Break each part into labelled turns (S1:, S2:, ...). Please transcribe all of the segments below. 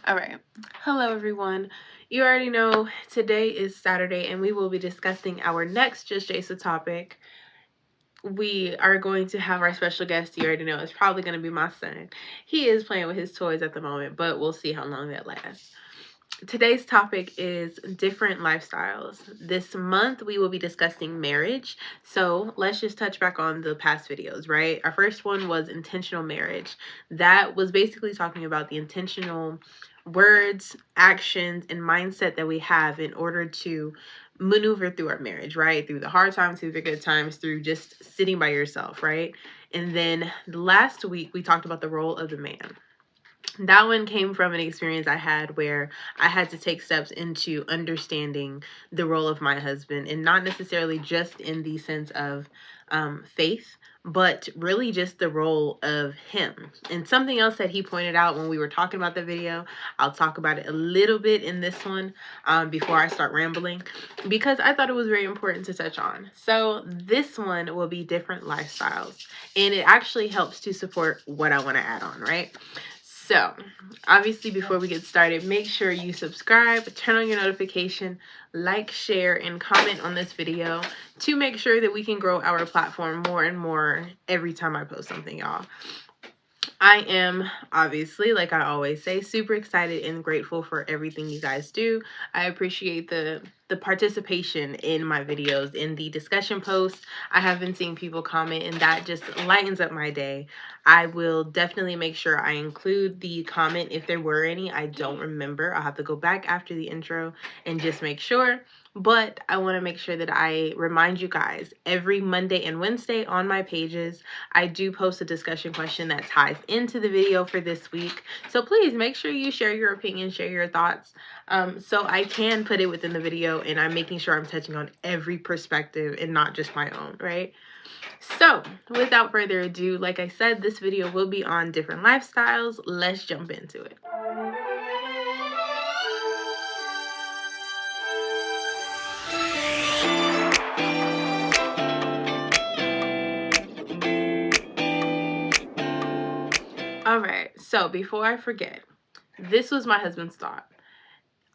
S1: All right. Hello, everyone. You already know today is Saturday, and we will be discussing our next Just Jason topic. We are going to have our special guest. You already know it's probably going to be my son. He is playing with his toys at the moment, but we'll see how long that lasts. Today's topic is different lifestyles. This month we will be discussing marriage. So let's just touch back on the past videos, right? Our first one was intentional marriage. That was basically talking about the intentional words, actions, and mindset that we have in order to maneuver through our marriage, right? Through the hard times, through the good times, through just sitting by yourself, right? And then last week we talked about the role of the man. That one came from an experience I had where I had to take steps into understanding the role of my husband, and not necessarily just in the sense of faith, but really just the role of him. And something else that he pointed out when we were talking about the video, I'll talk about it a little bit in this one before I start rambling, because I thought it was very important to touch on. So this one will be different lifestyles, and it actually helps to support what I want to add on, right? So, obviously, before we get started, make sure you subscribe, turn on your notification, like, share, and comment on this video to make sure that we can grow our platform more and more every time I post something, y'all. I am, obviously, like I always say, super excited and grateful for everything you guys do. I appreciate the participation in my videos, in the discussion posts. I have been seeing people comment, and that just lightens up my day. I will definitely make sure I include the comment if there were any. I don't remember. I'll have to go back after the intro and just make sure. But I want to make sure that I remind you guys every Monday and Wednesday on my pages, I do post a discussion question that ties into the video for this week. So please make sure you share your opinion, share your thoughts, so I can put it within the video, and I'm making sure I'm touching on every perspective and not just my own, right? So without further ado, like I said, this video will be on different lifestyles. Let's jump into it. All right, so before I forget, this was my husband's thought.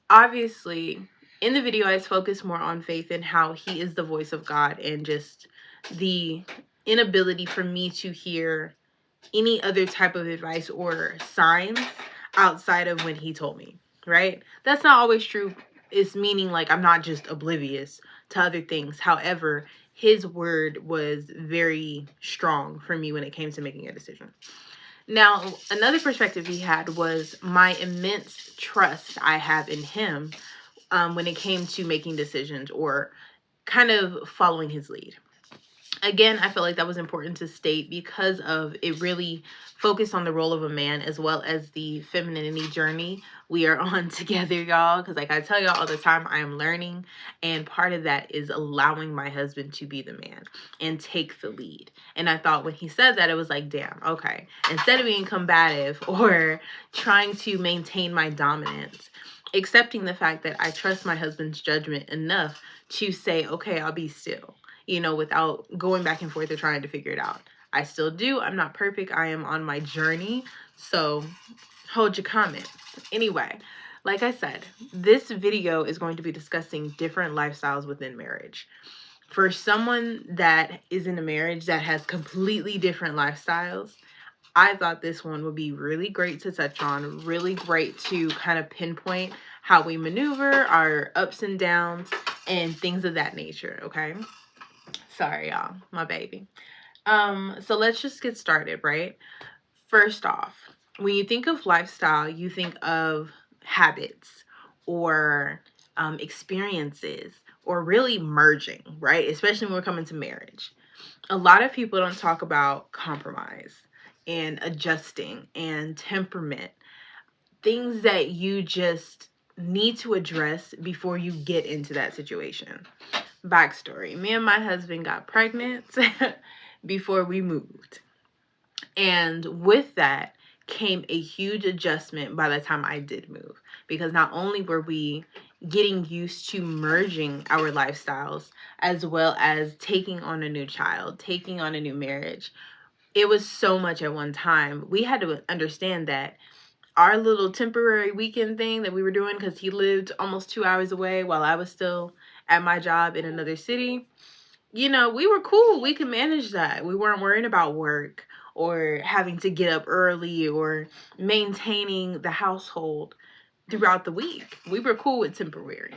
S1: Obviously, in the video, I focus more on faith and how he is the voice of God, and just the inability for me to hear any other type of advice or signs outside of when he told me, right? That's not always true. It's meaning like I'm not just oblivious to other things. However, his word was very strong for me when it came to making a decision. Now, another perspective he had was my immense trust I have in him when it came to making decisions or kind of following his lead. Again, I feel like that was important to state because of it really focused on the role of a man as well as the femininity journey we are on together, y'all. Because like I tell y'all all the time, I am learning, and part of that is allowing my husband to be the man and take the lead. And I thought when he said that, it was like, damn, okay. Instead of being combative or trying to maintain my dominance, accepting the fact that I trust my husband's judgment enough to say, okay, I'll be still, without going back and forth or trying to figure it out. I still do. I'm not perfect. I am on my journey. So hold your comments. Anyway, like I said, this video is going to be discussing different lifestyles within marriage. For someone that is in a marriage that has completely different lifestyles, I thought this one would be really great to touch on, really great to kind of pinpoint how we maneuver, our ups and downs, and things of that nature, okay? Sorry, y'all, my baby. So let's just get started, right? First off, when you think of lifestyle, you think of habits or experiences or really merging, right? Especially when we're coming to marriage. A lot of people don't talk about compromise and adjusting and temperament, things that you just need to address before you get into that situation. Backstory: me and my husband got pregnant before we moved. And with that came a huge adjustment by the time I did move. Because not only were we getting used to merging our lifestyles, as well as taking on a new child, taking on a new marriage, it was so much at one time. We had to understand that our little temporary weekend thing that we were doing, because he lived almost 2 hours away while I was still at my job in another city, you know, we were cool. We could manage that. We weren't worrying about work or having to get up early or maintaining the household throughout the week. We were cool with temporary.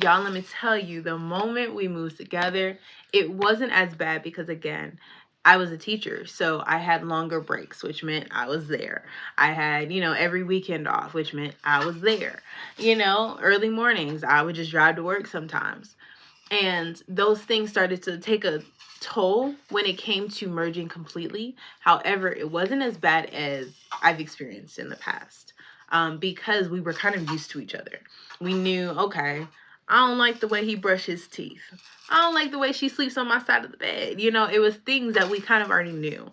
S1: Y'all, let me tell you, the moment we moved together, it wasn't as bad because, again, I was a teacher, so I had longer breaks, which meant I was there. I had, every weekend off, which meant I was there. Early mornings, I would just drive to work sometimes. And those things started to take a toll when it came to merging completely. However, it wasn't as bad as I've experienced in the past, because we were kind of used to each other. We knew, okay, I don't like the way he brushes his teeth. I don't like the way she sleeps on my side of the bed. It was things that we kind of already knew.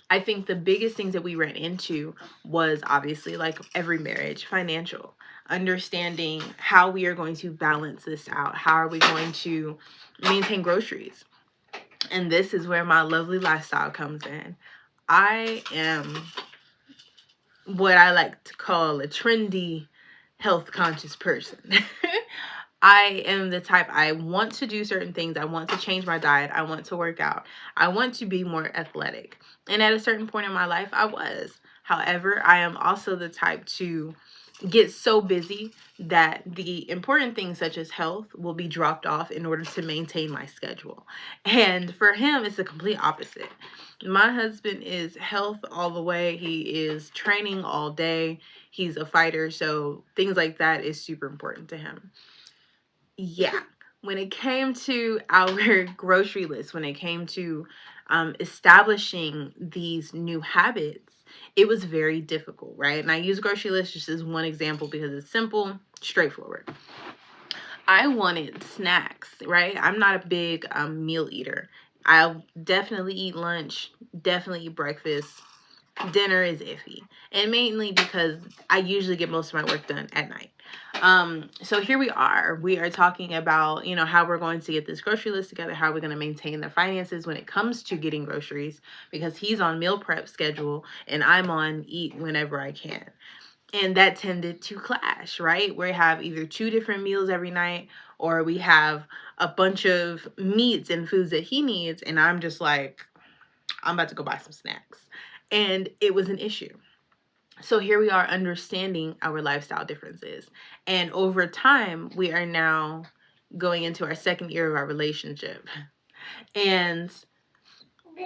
S1: I think the biggest things that we ran into was, obviously, like every marriage, financial. Understanding how we are going to balance this out. How are we going to maintain groceries? And this is where my lovely lifestyle comes in. I am what I like to call a trendy, health conscious person. I am the type, I want to do certain things. I want to change my diet. I want to work out. I want to be more athletic. And at a certain point in my life, I was. However, I am also the type to get so busy that the important things such as health will be dropped off in order to maintain my schedule. And for him, it's the complete opposite. My husband is health all the way. He is training all day. He's a fighter, so things like that is super important to him. Yeah. When it came to our grocery list, when it came to establishing these new habits, it was very difficult, right? And I use grocery list just as one example because it's simple, straightforward. I wanted snacks, right? I'm not a big meal eater. I'll definitely eat lunch, definitely eat breakfast. Dinner is iffy. And mainly because I usually get most of my work done at night. So here we are. We are talking about, how we're going to get this grocery list together, how we're going to maintain the finances when it comes to getting groceries, because he's on meal prep schedule and I'm on eat whenever I can. And that tended to clash, right? We have either 2 different meals every night, or we have a bunch of meats and foods that he needs. And I'm just like, I'm about to go buy some snacks. And it was an issue. So here we are understanding our lifestyle differences. And over time, we are now going into our second year of our relationship. And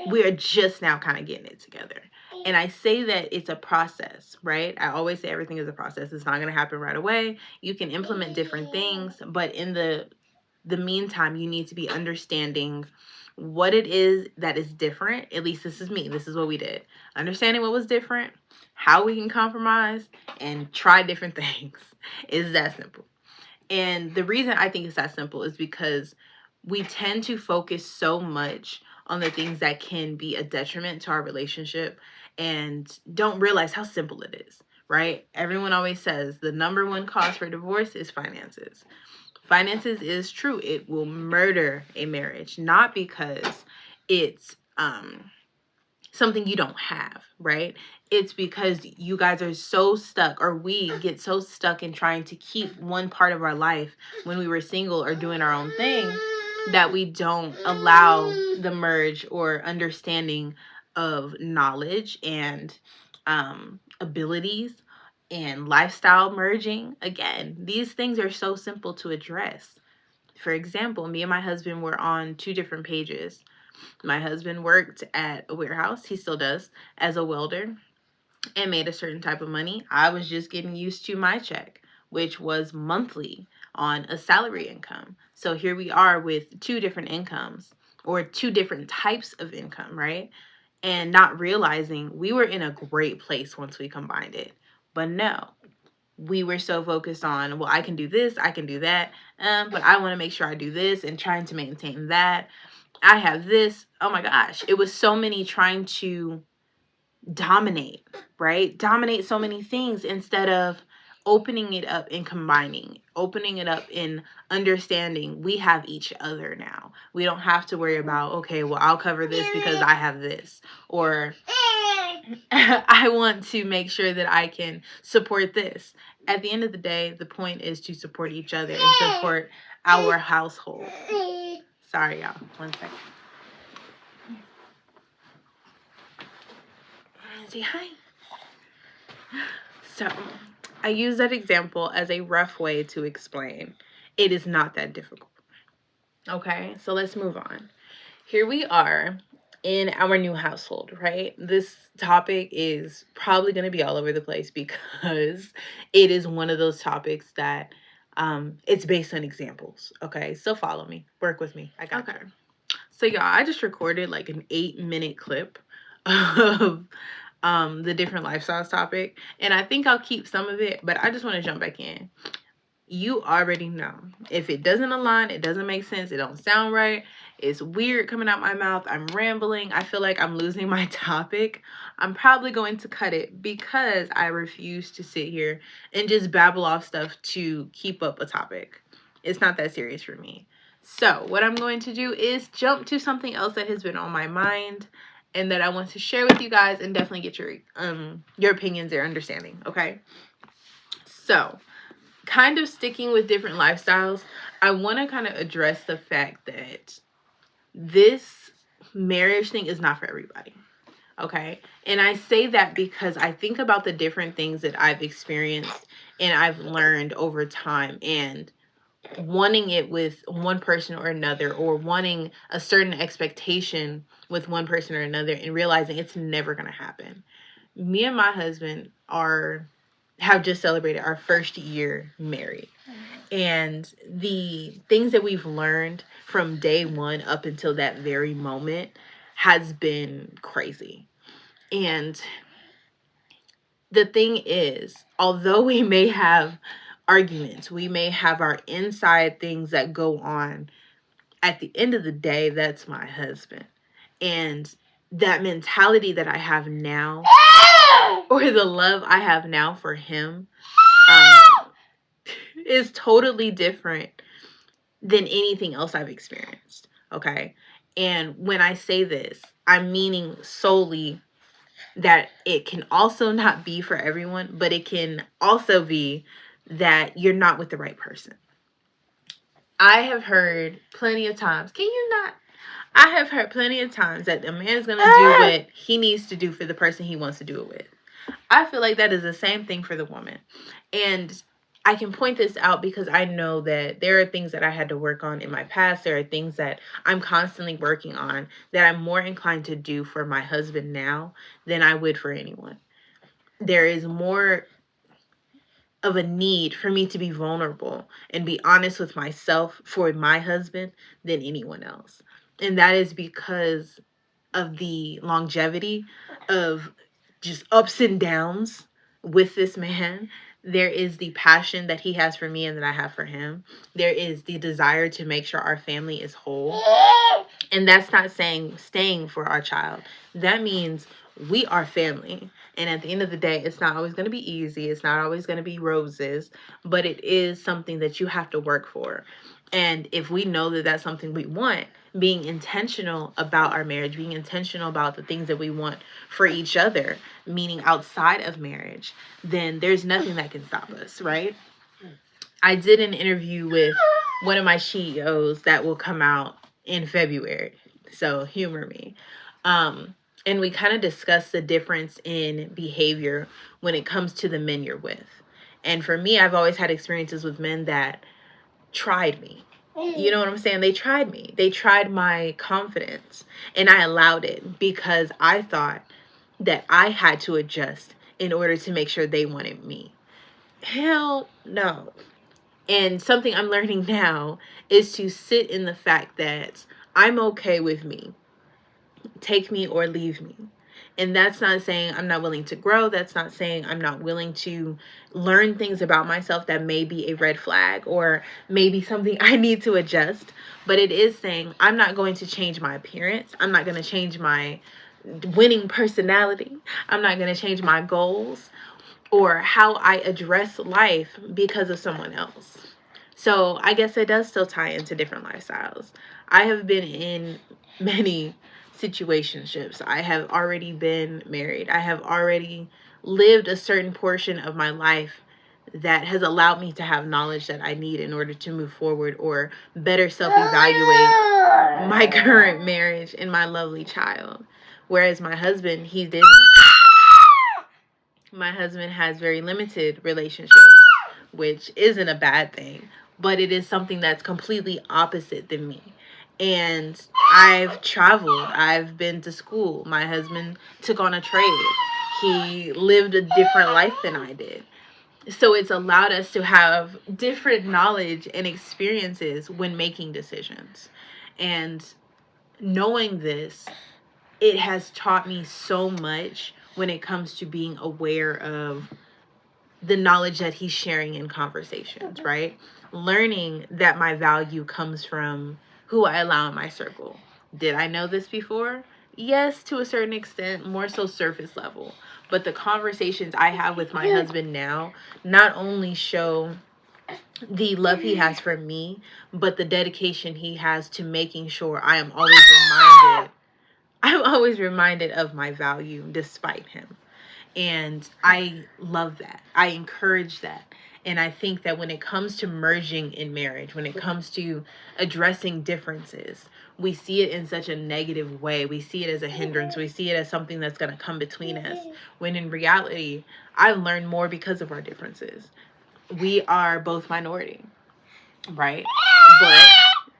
S1: we are just now kind of getting it together. And I say that it's a process, right? I always say everything is a process. It's not going to happen right away. You can implement different things, but in the meantime, you need to be understanding what it is that is different. At least this is me. This is what we did. Understanding what was different, how we can compromise, and try different things. It's that simple. And the reason I think it's that simple is because we tend to focus so much on the things that can be a detriment to our relationship and don't realize how simple it is, right? Everyone always says the number one cause for divorce is finances. Finances is true. It will murder a marriage, not because it's something you don't have, right? It's because you guys are so stuck, or we get so stuck in trying to keep one part of our life when we were single or doing our own thing, that we don't allow the merge or understanding of knowledge and abilities and lifestyle merging. Again, these things are so simple to address. For example, me and my husband were on 2 different pages. My husband worked at a warehouse, he still does, as a welder, and made a certain type of money. I was just getting used to my check, which was monthly on a salary income. So here we are with 2 different incomes, or 2 different types of income, right? And not realizing we were in a great place once we combined it. But no, we were so focused on, well, I can do this, I can do that, but I want to make sure I do this and trying to maintain that. I have this. Oh my gosh. It was so many trying to dominate, right? Dominate so many things instead of opening it up and combining, opening it up in understanding we have each other now. We don't have to worry about, okay, well, I'll cover this because I have this. Or I want to make sure that I can support this. At the end of the day, the point is to support each other and support our household. Sorry, y'all. One second. Say hi. So, I use that example as a rough way to explain it is not that difficult. Okay, so let's move on. Here we are in our new household, right? This topic is probably going to be all over the place because it is one of those topics that it's based on examples. Okay, so follow me, work with me. I got you. So y'all, I just recorded like an 8-minute clip of the different lifestyles topic, and I think I'll keep some of it, but I just want to jump back in. You already know. If it doesn't align, it doesn't make sense, it don't sound right, it's weird coming out my mouth, I'm rambling, I feel like I'm losing my topic, I'm probably going to cut it because I refuse to sit here and just babble off stuff to keep up a topic. It's not that serious for me. So what I'm going to do is jump to something else that has been on my mind and that I want to share with you guys and definitely get your opinions or understanding, okay? So kind of sticking with different lifestyles, I want to kind of address the fact that this marriage thing is not for everybody. Okay. And I say that because I think about the different things that I've experienced and I've learned over time, and wanting it with one person or another, or wanting a certain expectation with one person or another, and realizing it's never going to happen. Me and my husband have just celebrated our first year married. And the things that we've learned from day one up until that very moment has been crazy. And the thing is, although we may have arguments, we may have our inside things that go on, at the end of the day, that's my husband. And that mentality that I have now, or the love I have now for him, is totally different than anything else I've experienced. Okay. And when I say this, I'm meaning solely that it can also not be for everyone, but it can also be that you're not with the right person. I have heard plenty of times, I have heard plenty of times that a man is going to do what he needs to do for the person he wants to do it with. I feel like that is the same thing for the woman. And I can point this out because I know that there are things that I had to work on in my past. There are things that I'm constantly working on that I'm more inclined to do for my husband now than I would for anyone. There is more of a need for me to be vulnerable and be honest with myself for my husband than anyone else. And that is because of the longevity of just ups and downs with this man. There is the passion that he has for me and that I have for him. There is the desire to make sure our family is whole. And that's not saying staying for our child. That means we are family. And at the end of the day, it's not always going to be easy. It's not always going to be roses, but it is something that you have to work for. And if we know that that's something we want, being intentional about our marriage, being intentional about the things that we want for each other, meaning outside of marriage, then there's nothing that can stop us, right? I did an interview with one of my SheEOs that will come out in February, so humor me. And we kind of discussed the difference in behavior when it comes to the men you're with. And for me, I've always had experiences with men that tried me. You know what I'm saying? They tried me. They tried my confidence, and I allowed it because I thought that I had to adjust in order to make sure they wanted me. Hell no. And something I'm learning now is to sit in the fact that I'm okay with me. Take me or leave me. And that's not saying I'm not willing to grow. That's not saying I'm not willing to learn things about myself that may be a red flag or maybe something I need to adjust. But it is saying I'm not going to change my appearance. I'm not going to change my winning personality. I'm not going to change my goals or how I address life because of someone else. So I guess it does still tie into different lifestyles. I have been in many situationships. I have already been married. I have already lived a certain portion of my life that has allowed me to have knowledge that I need in order to move forward or better self-evaluate my current marriage and my lovely child. Whereas my husband, he didn't. My husband has very limited relationships, which isn't a bad thing, but it is something that's completely opposite than me. And I've traveled, I've been to school. My husband took on a trade. He lived a different life than I did. So it's allowed us to have different knowledge and experiences when making decisions. And knowing this, it has taught me so much when it comes to being aware of the knowledge that he's sharing in conversations, right? Learning that my value comes from who I allow in my circle. Did I know this before? Yes, to a certain extent, more so surface level. But the conversations I have with my husband now not only show the love he has for me, but the dedication he has to making sure I'm always reminded of my value despite him. And I love that. I encourage that. And I think that when it comes to merging in marriage, when it comes to addressing differences, we see it in such a negative way. We see it as a hindrance. We see it as something that's going to come between us. When in reality, I've learned more because of our differences. We are both minority, right? But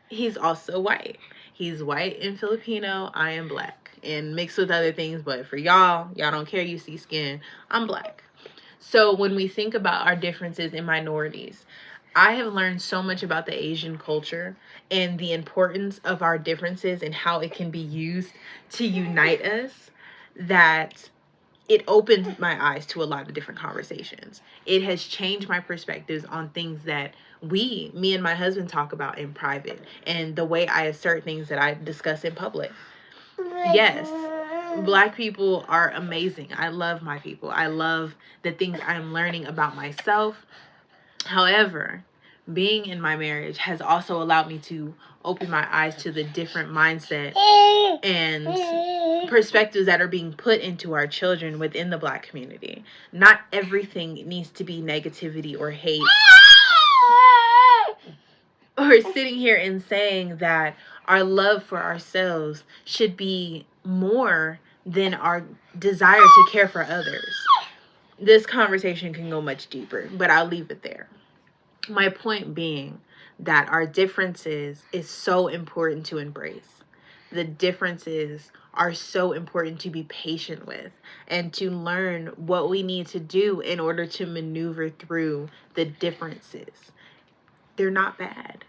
S1: he's also white. He's white and Filipino. I am black and mixed with other things. But for y'all don't care. You see skin. I'm black. So when we think about our differences in minorities, I have learned so much about the Asian culture and the importance of our differences and how it can be used to unite us, that it opened my eyes to a lot of different conversations. It has changed my perspectives on things that me and my husband talk about in private, and the way I assert things that I discuss in public. Yes, Black people are amazing. I love my people. I love the things I'm learning about myself. However, being in my marriage has also allowed me to open my eyes to the different mindset and perspectives that are being put into our children within the Black community. Not everything needs to be negativity or hate, or sitting here and saying that our love for ourselves should be more than our desire to care for others. This conversation can go much deeper, but I'll leave it there. My point being that our differences is so important to embrace. The differences are so important to be patient with and to learn what we need to do in order to maneuver through the differences. They're not bad.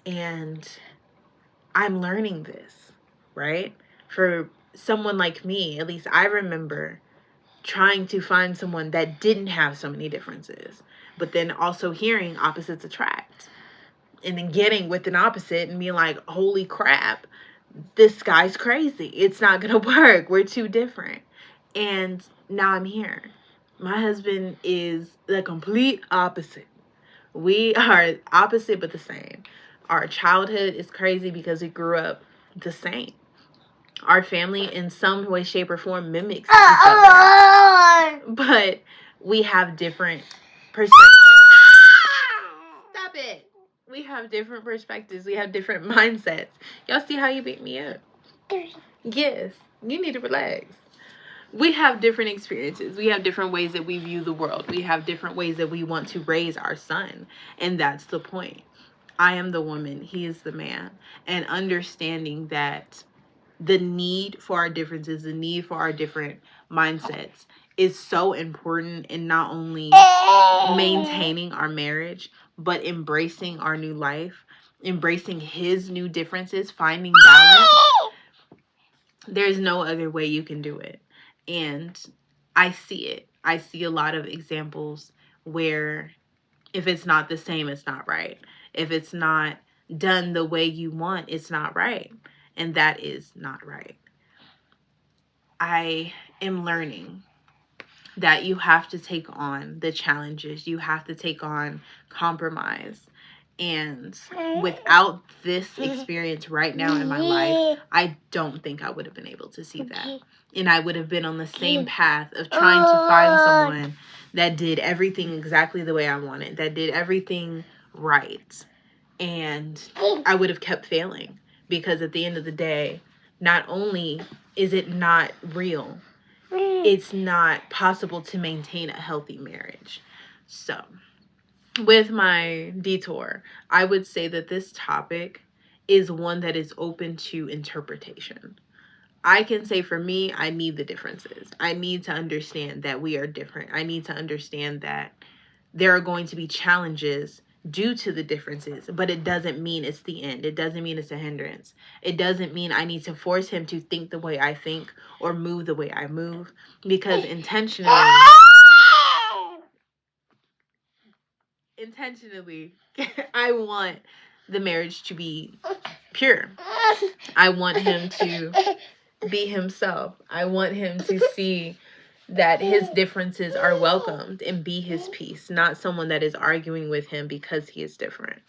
S1: And I'm learning this, right? For someone like me, at least I remember trying to find someone that didn't have so many differences, but then also hearing opposites attract, and then getting with an opposite and being like, holy crap, this guy's crazy. It's not going to work. We're too different. And now I'm here. My husband is the complete opposite. We are opposite but the same. Our childhood is crazy because we grew up the same. Our family in some way, shape, or form mimics each other. But we have different perspectives. Stop it. We have different perspectives. We have different mindsets. Y'all see how you beat me up? Yes. You need to relax. We have different experiences. We have different ways that we view the world. We have different ways that we want to raise our son. And that's the point. I am the woman. He is the man. And understanding that the need for our differences, the need for our different mindsets is so important in not only maintaining our marriage, but embracing our new life, embracing his new differences, finding balance. There's no other way you can do it. And I see it. I see a lot of examples where if it's not the same, it's not right. If it's not done the way you want, it's not right. And that is not right. I am learning that you have to take on the challenges. You have to take on compromise. And without this experience right now in my life, I don't think I would have been able to see that. And I would have been on the same path of trying to find someone that did everything exactly the way I wanted, that did everything right. And I would have kept failing, because at the end of the day, not only is it not real, it's not possible to maintain a healthy marriage. So, with my detour, I would say that this topic is one that is open to interpretation. I can say for me, I need the differences. I need to understand that we are different. I need to understand that there are going to be challenges due to the differences, but it doesn't mean it's the end. It doesn't mean it's a hindrance. It doesn't mean I need to force him to think the way I think or move the way I move, because intentionally, I want the marriage to be pure. I want him to be himself. I want him to see that his differences are welcomed and be his peace, not someone that is arguing with him because he is different.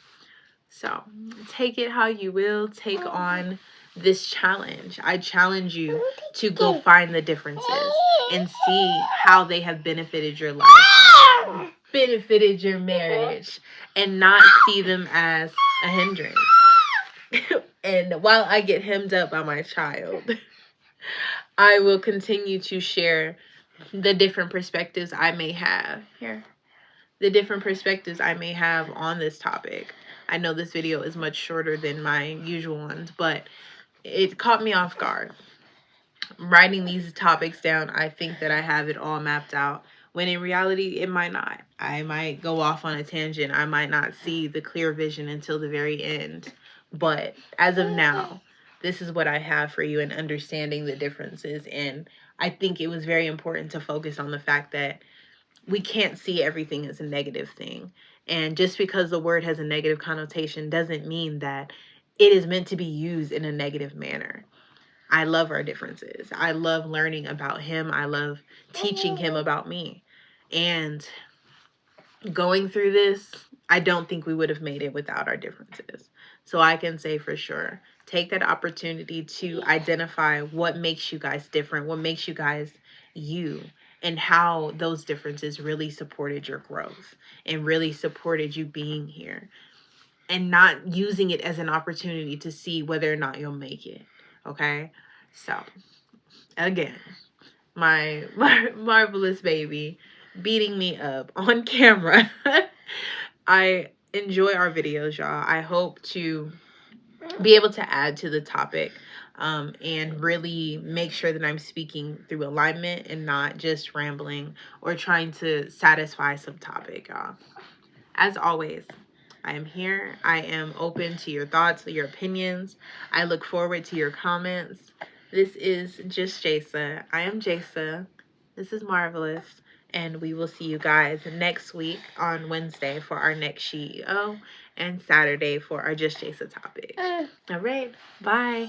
S1: So take it how you will. Take on this challenge. I challenge you to go find the differences and see how they have benefited your life, benefited your marriage, and not see them as a hindrance. And while I get hemmed up by my child, I will continue to share the different perspectives I may have here. The different perspectives I may have on this topic. I know this video is much shorter than my usual ones, but it caught me off guard. Writing these topics down, I think that I have it all mapped out, when in reality, it might not. I might go off on a tangent. I might not see the clear vision until the very end. But as of now, this is what I have for you in understanding the differences. And I think it was very important to focus on the fact that we can't see everything as a negative thing. And just because the word has a negative connotation doesn't mean that it is meant to be used in a negative manner. I love our differences. I love learning about him. I love teaching him about me. And going through this, I don't think we would have made it without our differences. So I can say for sure, take that opportunity to identify what makes you guys different, what makes you guys you, and how those differences really supported your growth and really supported you being here, and not using it as an opportunity to see whether or not you'll make it. Okay? So, again, my marvelous baby beating me up on camera. I enjoy our videos, y'all. I hope to be able to add to the topic and really make sure that I'm speaking through alignment and not just rambling or trying to satisfy some topic, y'all. As always, I am here. I am open to your thoughts, your opinions. I look forward to your comments. This is just Jasa. I am Jasa. This is Marvelous. And we will see you guys next week on Wednesday for our next SheEO and Saturday for our Just Jasa topic. All right. Bye.